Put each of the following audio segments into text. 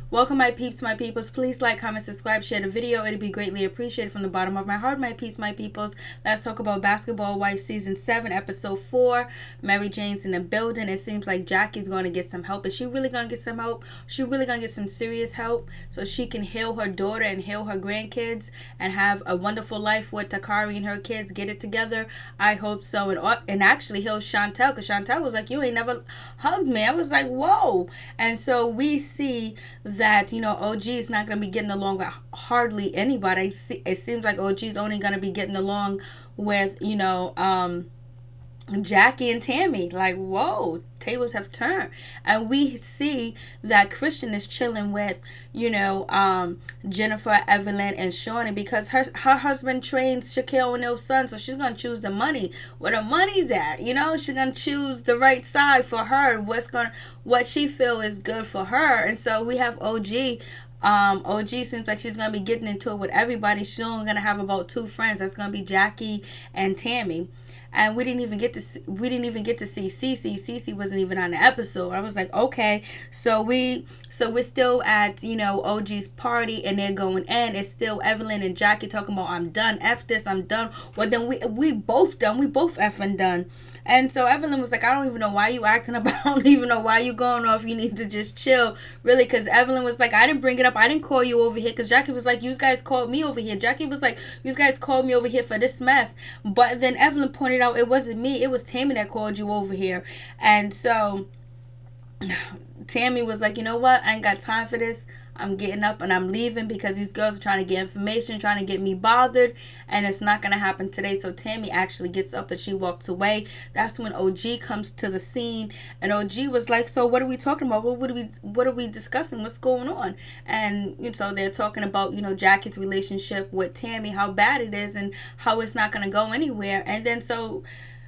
Welcome, my peeps, my peoples. Please like, comment, subscribe, share the video. It'd be greatly appreciated from the bottom of my heart, my peeps, my peoples. Let's talk about Basketball Wives Season 7, Episode 4. Mary Jane's in the building. It seems like Jackie's going to get some help. Is she really going to get some help? She really going to get some serious help so she can heal her daughter and heal her grandkids and have a wonderful life with Takari and her kids. Get it together. I hope so. And actually heal Chantel, because Chantel was like, you ain't never hugged me. I was like, whoa. And so we see that, OG is not going to be getting along with hardly anybody. It seems like OG is only going to be getting along with, Jackie and Tami. Like, whoa, tables have turned. And we see that Kristen is chilling with, Jennifer, Evelyn, and Shaunie, because her husband trains Shaquille O'Neal's son, so she's going to choose the money. Where the money's at, she's going to choose the right side for her, what she feel is good for her. And so we have OG. OG seems like she's going to be getting into it with everybody. She's only going to have about 2 friends. That's going to be Jackie and Tami. And we didn't even get to see Cece. Cece wasn't even on the episode. I was like, okay, so we're still at OG's party, and they're going in. It's still Evelyn and Jackie talking about, I'm done, F this, I'm done. Well, then we both done. We both effing done. And so Evelyn was like, I don't even know why you acting about. I don't even know why you going off. You need to just chill, really. Because Evelyn was like, I didn't bring it up. I didn't call you over here. Because Jackie was like, you guys called me over here. Jackie was like, you guys called me over here for this mess. But then Evelyn pointed out, it wasn't me. It was Tami that called you over here. And so Tami was like, you know what? I ain't got time for this. I'm getting up and I'm leaving because these girls are trying to get information, trying to get me bothered, and it's not going to happen today. So Tami actually gets up and she walks away. That's when OG comes to the scene, and OG was like, so what are we talking about? What are we discussing? What's going on? And so they're talking about, Jackie's relationship with Tami, how bad it is and how it's not going to go anywhere. And then so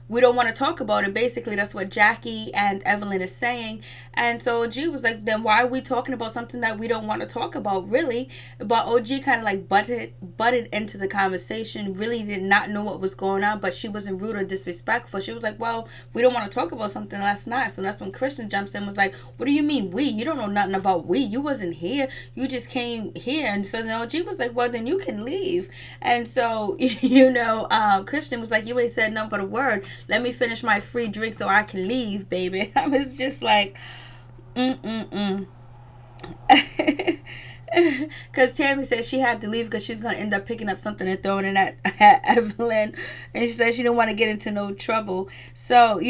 we don't want to talk about it. Basically, that's what Jackie and Evelyn is saying. And so OG was like, then why are we talking about something that we don't want to talk about, really? But OG kind of like butted into the conversation, really did not know what was going on, but she wasn't rude or disrespectful. She was like, well, we don't want to talk about something last night. So that's when Kristen jumps in, was like, what do you mean we? You don't know nothing about we. You wasn't here. You just came here. And so then OG was like, well, then you can leave. And so, Kristen was like, you ain't said nothing but a word. Let me finish my free drink so I can leave, baby. I was just like, because Tami said she had to leave because she's going to end up picking up something and throwing it at Evelyn. And she said she didn't want to get into no trouble. So,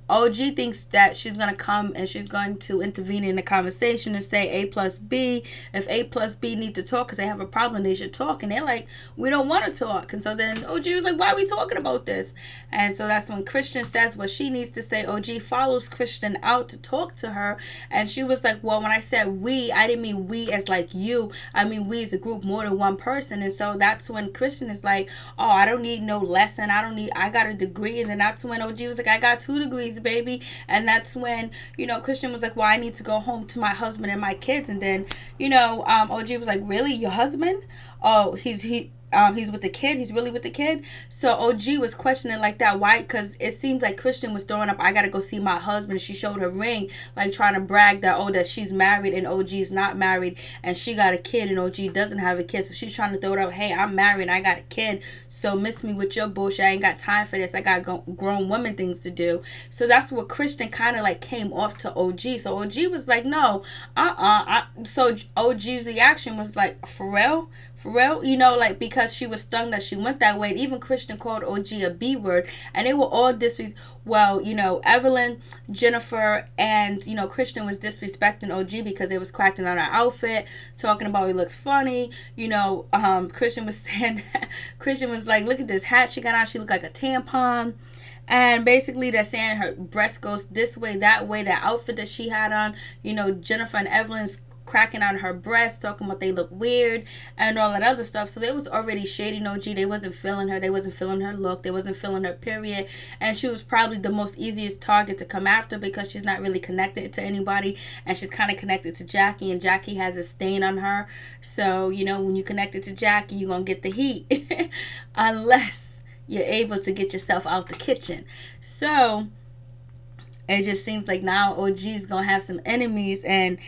OG thinks that she's going to come and she's going to intervene in the conversation and say A plus B. If A plus B need to talk because they have a problem, they should talk. And they're like, we don't want to talk. And so then OG was like, why are we talking about this? And so that's when Kristen says what she needs to say. OG follows Kristen out to talk to her. And she was like, well, when I said we, I didn't mean we as like you. I mean we as a group, more than one person. And so that's when Kristen is like, oh, I don't need no lesson. I got a degree. And then that's when OG was like, I got 2 degrees, baby. And that's when, Kristen was like, well, I need to go home to my husband and my kids. And then, OG was like, really? Your husband? Oh, he's with the kid. He's really with the kid. So OG was questioning like that. Why? Because it seems like Kristen was throwing up, I gotta go see my husband. She showed her ring, like trying to brag that, that she's married and OG's not married, and she got a kid and OG doesn't have a kid. So she's trying to throw it up, hey, I'm married and I got a kid, so miss me with your bullshit. I ain't got time for this. I got grown woman things to do. So that's what Kristen kind of like came off to OG. So OG was like, no, so OG's reaction was like, for real? Like, because she was stung that she went that way. And even Kristen called OG a B word, and they were all Evelyn, Jennifer, and Kristen was disrespecting OG because they was cracking on her outfit, talking about it looks funny. Kristen was saying that, Kristen was like, look at this hat she got on, she looked like a tampon. And basically they're saying her breast goes this way, that way, that outfit that she had on, Jennifer and Evelyn's cracking on her breasts, talking about they look weird and all that other stuff. So they was already shading OG. They wasn't feeling her. They wasn't feeling her look. They wasn't feeling her, period. And she was probably the most easiest target to come after because she's not really connected to anybody, and she's kind of connected to Jackie, and Jackie has a stain on her. So, when you connected to Jackie, you're going to get the heat unless you're able to get yourself out the kitchen. So it just seems like now OG is going to have some enemies, and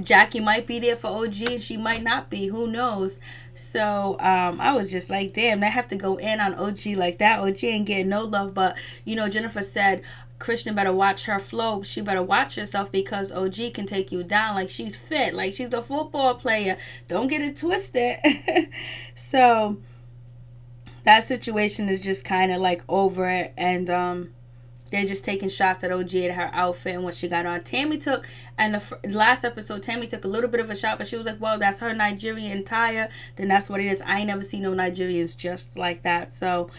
Jackie might be there for OG and she might not be. Who knows? So I was just like, damn, they have to go in on OG like that. OG ain't getting no love. But, Jennifer said, Kristen better watch her flow. She better watch herself because OG can take you down. Like, she's fit. Like, she's a football player. Don't get it twisted. So that situation is just kind of like over it. And they're just taking shots at OG at her outfit and what she got on. Tami took, and the last episode, Tami took a little bit of a shot, but she was like, well, that's her Nigerian attire. Then that's what it is. I ain't never seen no Nigerians just like that. So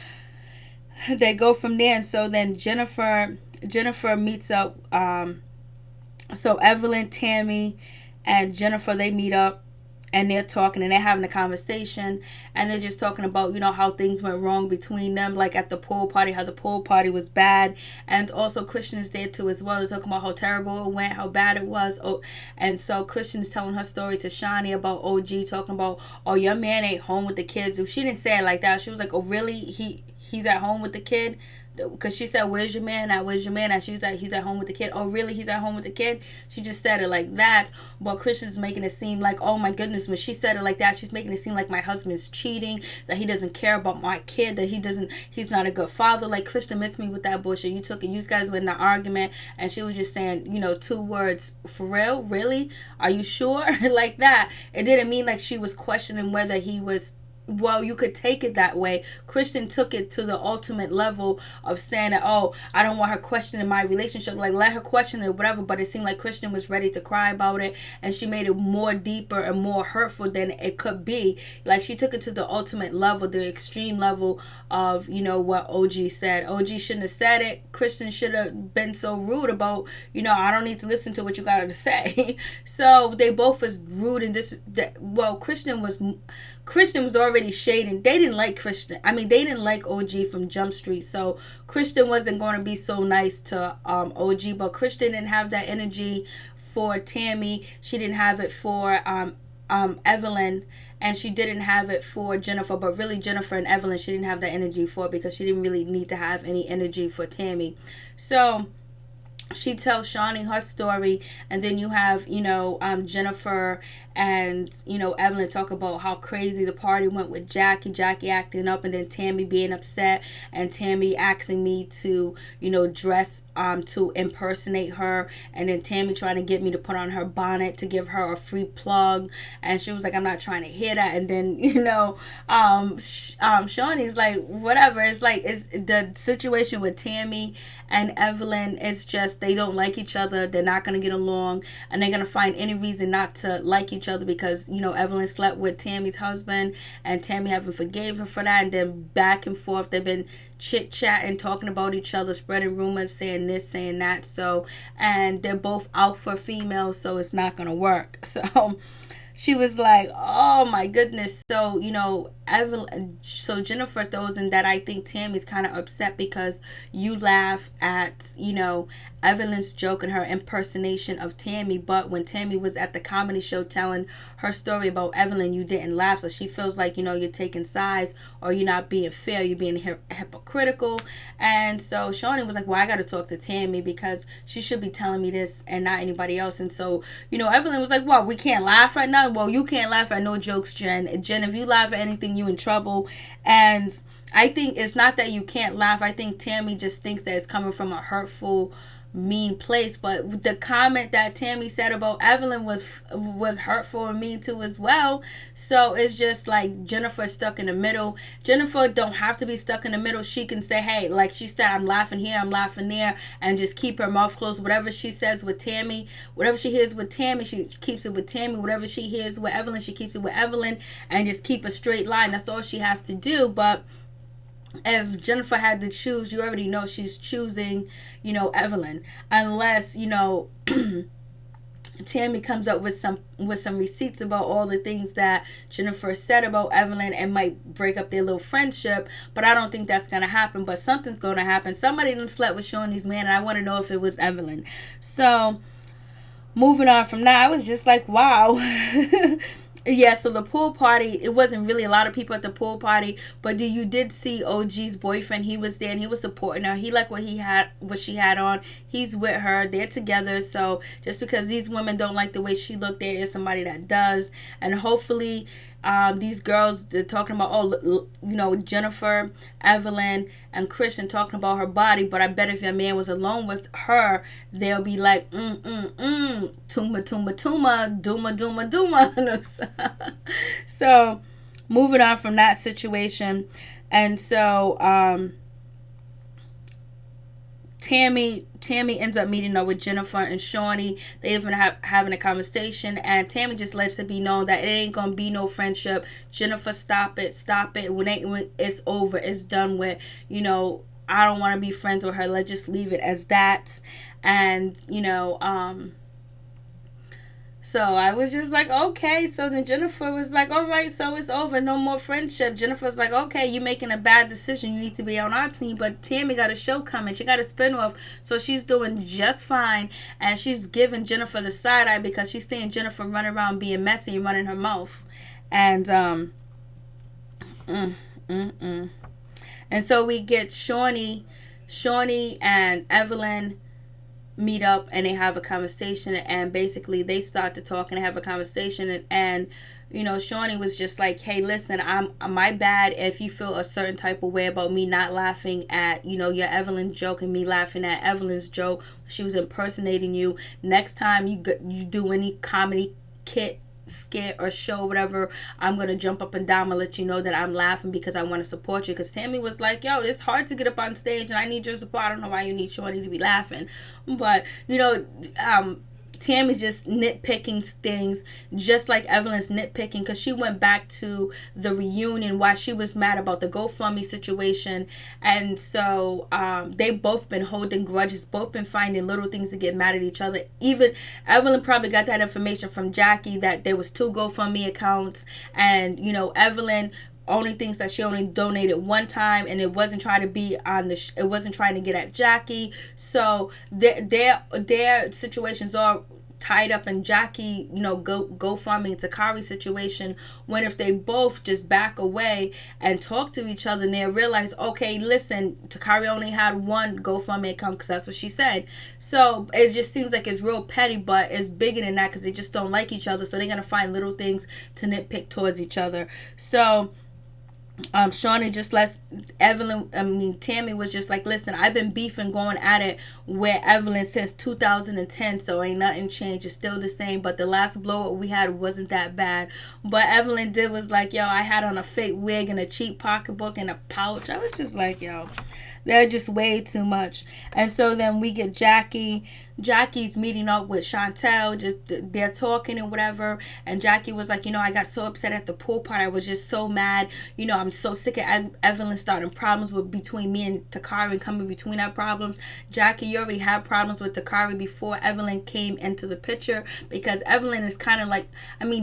they go from there. And so then Jennifer meets up. So Evelyn, Tami, and Jennifer, they meet up. And they're talking and they're having a conversation and they're just talking about, how things went wrong between them, like at the pool party, how the pool party was bad. And also Kristen is there too as well. They're talking about how terrible it went, how bad it was. Oh, and so Kristen is telling her story to Shaunie about OG, talking about, oh, your man ain't home with the kids. She didn't say it like that. She was like, oh, really? He's at home with the kid? Because she said, where's your man at? Where's your man at? She was like, he's at home with the kid. Oh, really? He's at home with the kid? She just said it like that. But Kristen's making it seem like, oh my goodness, when she said it like that, she's making it seem like my husband's cheating, that he doesn't care about my kid, that he's not a good father. Like, Kristen missed me with that bullshit. You guys were in an argument, and she was just saying, 2 words, for real? Really? Are you sure? Like that. It didn't mean like she was questioning whether he was. Well, you could take it that way. Kristen took it to the ultimate level of saying that, oh, I don't want her questioning my relationship. Like, let her question it, whatever. But it seemed like Kristen was ready to cry about it. And she made it more deeper and more hurtful than it could be. Like, she took it to the ultimate level, the extreme level of, what OG said. OG shouldn't have said it. Kristen should have been so rude about, I don't need to listen to what you got to say. So they both was rude in this. Well, Kristen was already shading. They didn't like Kristen. I mean, they didn't like OG from Jump Street. So Kristen wasn't going to be so nice to OG. But Kristen didn't have that energy for Tami. She didn't have it for Evelyn. And she didn't have it for Jennifer. But really, Jennifer and Evelyn, she didn't have that energy for, because she didn't really need to have any energy for Tami. So she tells Shaunie her story, and then you have, Jennifer and, Evelyn talk about how crazy the party went with Jackie acting up, and then Tami being upset, and Tami asking me to, dress to impersonate her, and then Tami trying to get me to put on her bonnet to give her a free plug, and she was like, I'm not trying to hear that. And then, Shaunie's like, whatever. It's like, it's the situation with Tami and Evelyn, it's just they don't like each other. They're not going to get along, and they're going to find any reason not to like each other because, Evelyn slept with Tammy's husband, and Tami haven't forgave her for that. And then back and forth, they've been chit-chatting, talking about each other, spreading rumors, saying this, saying that. So, and they're both out for females, so it's not going to work. So she was like, oh my goodness. So, Evelyn, so Jennifer throws in that I think Tammy's kind of upset because you laugh at, Evelyn's joke and her impersonation of Tami, but when Tami was at the comedy show telling her story about Evelyn, you didn't laugh. So she feels like, you're taking sides, or you're not being fair, you're being hypocritical. And so Shaunie was like, well, I got to talk to Tami because she should be telling me this and not anybody else. And so, Evelyn was like, well, we can't laugh right now. Well, you can't laugh at no jokes, Jen. Jen, if you laugh at anything, you in trouble. And I think it's not that you can't laugh. I think Tami just thinks that it's coming from a hurtful, mean place. But the comment that Tami said about Evelyn was hurtful and mean too as well. So it's just like Jennifer stuck in the middle. Jennifer don't have to be stuck in the middle. She can say, hey, like she said, I'm laughing here, I'm laughing there, and just keep her mouth closed. Whatever she says with Tami, whatever she hears with Tami, she keeps it with Tami. Whatever she hears with Evelyn, she keeps it with Evelyn, and just keep a straight line. That's all she has to do. But if Jennifer had to choose, you already know she's choosing, Evelyn, unless, Tami comes up with some receipts about all the things that Jennifer said about Evelyn and might break up their little friendship. But I don't think that's going to happen. But something's going to happen. Somebody done slept with Shaunie's man, and I want to know if it was Evelyn. So moving on from that, I was just like, wow. Yeah, so the pool party, it wasn't really a lot of people at the pool party, but you did see OG's boyfriend. He was there and he was supporting her. He liked what she had on. He's with her. They're together. So just because these women don't like the way she looked, there is somebody that does. And hopefully these girls, they're talking about, Jennifer, Evelyn, and Kristen talking about her body. But I bet if your man was alone with her, they'll be like, tuma, tuma, tuma, duma, duma, duma. So, moving on from that situation. And so, Tami ends up meeting up with Jennifer and Shaunie. They even having a conversation, and Tami just lets it be known that it ain't gonna be no friendship. Jennifer, stop it. When it's over, it's done with. I don't want to be friends with her. Let's just leave it as that. And so I was just like, okay. So then Jennifer was like, all right, so it's over. No more friendship. Jennifer's like, okay, you're making a bad decision. You need to be on our team. But Tami got a show coming. She got a spinoff. So she's doing just fine. And she's giving Jennifer the side eye because she's seeing Jennifer run around being messy and running her mouth. And, And so we get Shaunie and Evelyn meet up and they have a conversation, and basically they start to talk and have a conversation, and Shaunie was just like, hey, listen, I'm my bad if you feel a certain type of way about me not laughing at your Evelyn joke and me laughing at Evelyn's joke. She was impersonating you. Next time you do any comedy skit or show, whatever, I'm gonna jump up and down and let you know that I'm laughing because I want to support you. Because Tami was like, yo, it's hard to get up on stage and I need your support. I don't know why you need Shaunie to be laughing, but Tami's just nitpicking things, just like Evelyn's nitpicking, because she went back to the reunion while she was mad about the GoFundMe situation. And so they both been holding grudges, both been finding little things to get mad at each other. Even Evelyn probably got that information from Jackie that there was 2 GoFundMe accounts, and Evelyn only thinks that she only donated one time, and it wasn't trying to be on it wasn't trying to get at Jackie. So their situations are tied up in Jackie, GoFundMe and Takari situation, when if they both just back away and talk to each other and they realize, okay, listen, Takari only had one GoFundMe account because that's what she said. So it just seems like it's real petty, but it's bigger than that because they just don't like each other. So they're going to find little things to nitpick towards each other. So Shaunie just lets Tami was just like, listen, I've been beefing, going at it with Evelyn since 2010, so ain't nothing changed. It's still the same, but the last blow up we had wasn't that bad. But Evelyn was like, yo, I had on a fake wig and a cheap pocketbook and a pouch. I was just like, yo, they're just way too much. And so then we get Jackie's meeting up with Chantel, just they're talking and whatever, and Jackie was like, I got so upset at the pool party. I was just so mad. I'm so sick of Evelyn starting problems between me and Takari and coming between our problems. Jackie, you already had problems with Takari before Evelyn came into the picture, because Evelyn is kind of like,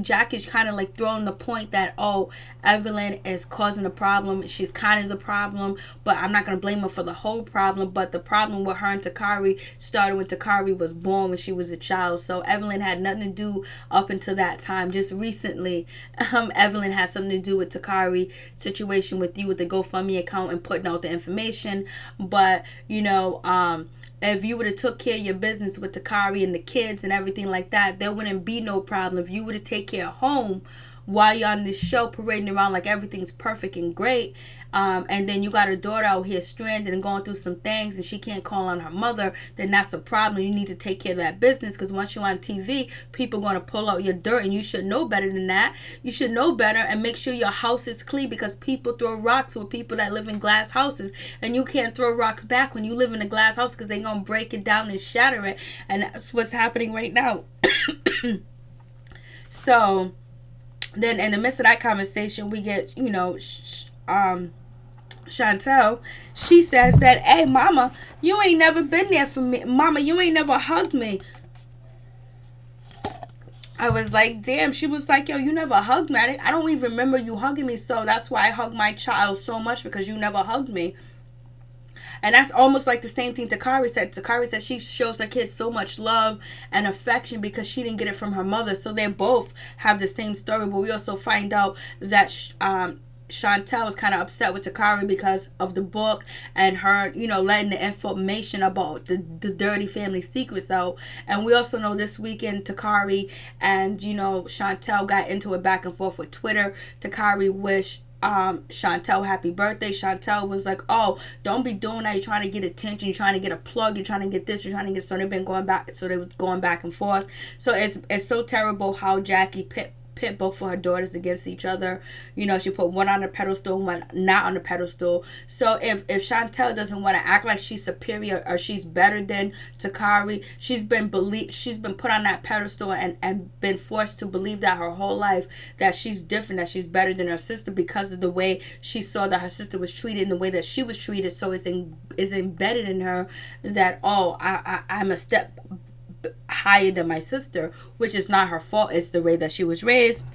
Jackie's kind of like throwing the point that, oh, Evelyn is causing a problem. She's kind of the problem, but I'm not going to blame her for the whole problem. But the problem with her and Takari started when Takari was born, when she was a child. So Evelyn had nothing to do up until that time. Just recently, Evelyn had something to do with Takari situation with you with the GoFundMe account and putting out the information. But if you would have took care of your business with Takari and the kids and everything like that, there wouldn't be no problem. If you would have take care of home while you're on this show parading around like everything's perfect and great, and then you got a daughter out here stranded and going through some things and she can't call on her mother, then that's a problem. You need to take care of that business, because once you're on TV, people are going to pull out your dirt, and you should know better than that. You should know better and make sure your house is clean, because people throw rocks with people that live in glass houses, and you can't throw rocks back when you live in a glass house, because they're going to break it down and shatter it, and that's what's happening right now. So then in the midst of that conversation, we get, Chantel. She says that, hey, mama, you ain't never been there for me. Mama, you ain't never hugged me. I was like, damn. She was like, yo, you never hugged me. I don't even remember you hugging me, so that's why I hug my child so much, because you never hugged me. And that's almost like the same thing Takari said. Takari said she shows her kids so much love and affection because she didn't get it from her mother. So they both have the same story. But we also find out that Chantel was kind of upset with Takari because of the book and her, letting the information about the dirty family secrets out. And we also know this weekend Takari and, Chantel got into it back and forth with Twitter. Takari wished Chantel happy birthday. Chantel was like, oh, don't be doing that. You're trying to get attention. You're trying to get a plug. You're trying to get this. You're trying to get, so they've been going back. So they was going back and forth. So it's so terrible how Jackie pit both of her daughters against each other. She put one on the pedestal, one not on the pedestal. So if Chantel doesn't want to act like she's superior or she's better than Takari, she's been put on that pedestal and been forced to believe that her whole life, that she's different, that she's better than her sister because of the way she saw that her sister was treated and the way that she was treated. So it's embedded in her that, oh, I'm a step higher than my sister, which is not her fault. It's the way that she was raised.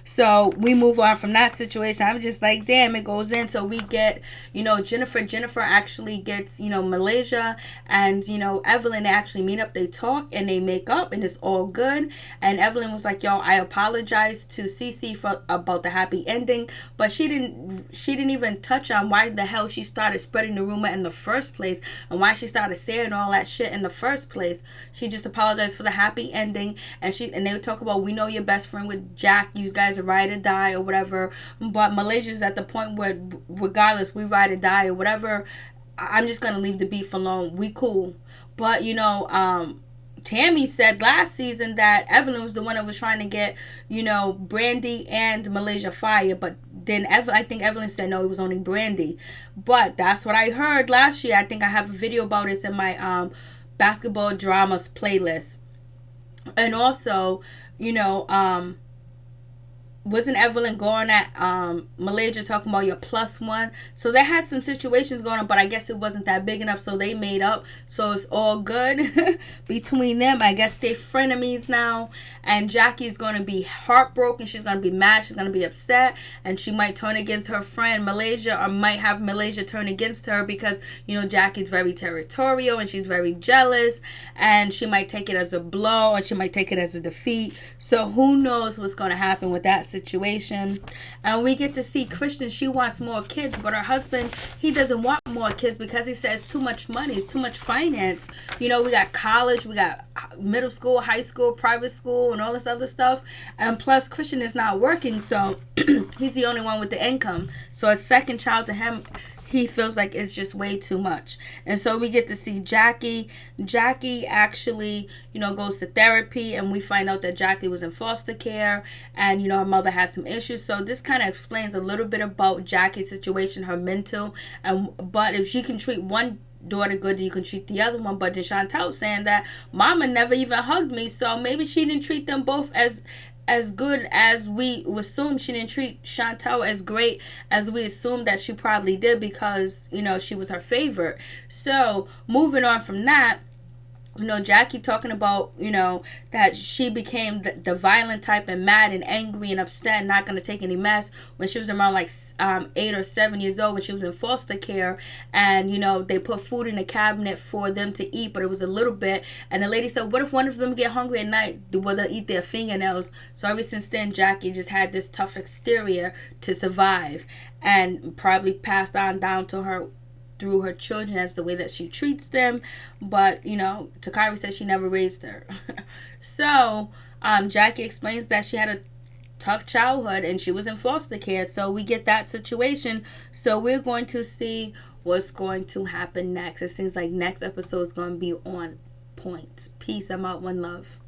So we move on from that situation. I'm just like, damn, it goes in. So we get, Jennifer actually gets, Malaysia and, Evelyn, they actually meet up, they talk and they make up and it's all good. And Evelyn was like, yo, I apologize to Cece about the happy ending, but she didn't even touch on why the hell she started spreading the rumor in the first place and why she started saying all that shit in the first place. She just apologized for the happy ending, and they would talk about, we know your best friend with Jack, you guys ride or die or whatever, but Malaysia's at the point where regardless we ride or die or whatever, I'm just gonna leave the beef alone, we cool. But Tami said last season that Evelyn was the one that was trying to get Brandy and Malaysia fired, but then I think Evelyn said no, it was only Brandy. But that's what I heard last year. I think I have a video about this in my basketball dramas playlist. And also wasn't Evelyn going at Malaysia talking about your plus one? So they had some situations going on, but I guess it wasn't that big enough, so they made up. So it's all good between them. I guess they're frenemies now, and Jackie's going to be heartbroken. She's going to be mad. She's going to be upset, and she might turn against her friend Malaysia, or might have Malaysia turn against her because, Jackie's very territorial and she's very jealous, and she might take it as a blow or she might take it as a defeat. So who knows what's going to happen with that situation. And we get to see Kristen. She wants more kids, but her husband, he doesn't want more kids because he says too much money, it's too much finance. We got college, we got middle school, high school, private school, and all this other stuff. And plus Kristen is not working, so he's the only one with the income. So a second child to him, he feels like it's just way too much. And so we get to see Jackie. Jackie actually, goes to therapy, and we find out that Jackie was in foster care, and, her mother has some issues. So this kind of explains a little bit about Jackie's situation, her mental. But if she can treat one daughter good, you can treat the other one. But then Chantel saying that mama never even hugged me, so maybe she didn't treat them both as good as we assume. She didn't treat Chantel as great as we assumed that she probably did because, she was her favorite. So moving on from that, Jackie talking about, that she became the violent type and mad and angry and upset and not going to take any mess when she was around like 8 or 7 years old when she was in foster care. And, they put food in the cabinet for them to eat, but it was a little bit. And the lady said, what if one of them get hungry at night? Will they eat their fingernails? So ever since then, Jackie just had this tough exterior to survive, and probably passed on down to her through her children as the way that she treats them. But Takari says she never raised her. So Jackie explains that she had a tough childhood and she was in foster care. So we get that situation. So we're going to see what's going to happen next. It seems like next episode is going to be on point. Peace. I'm out. One love.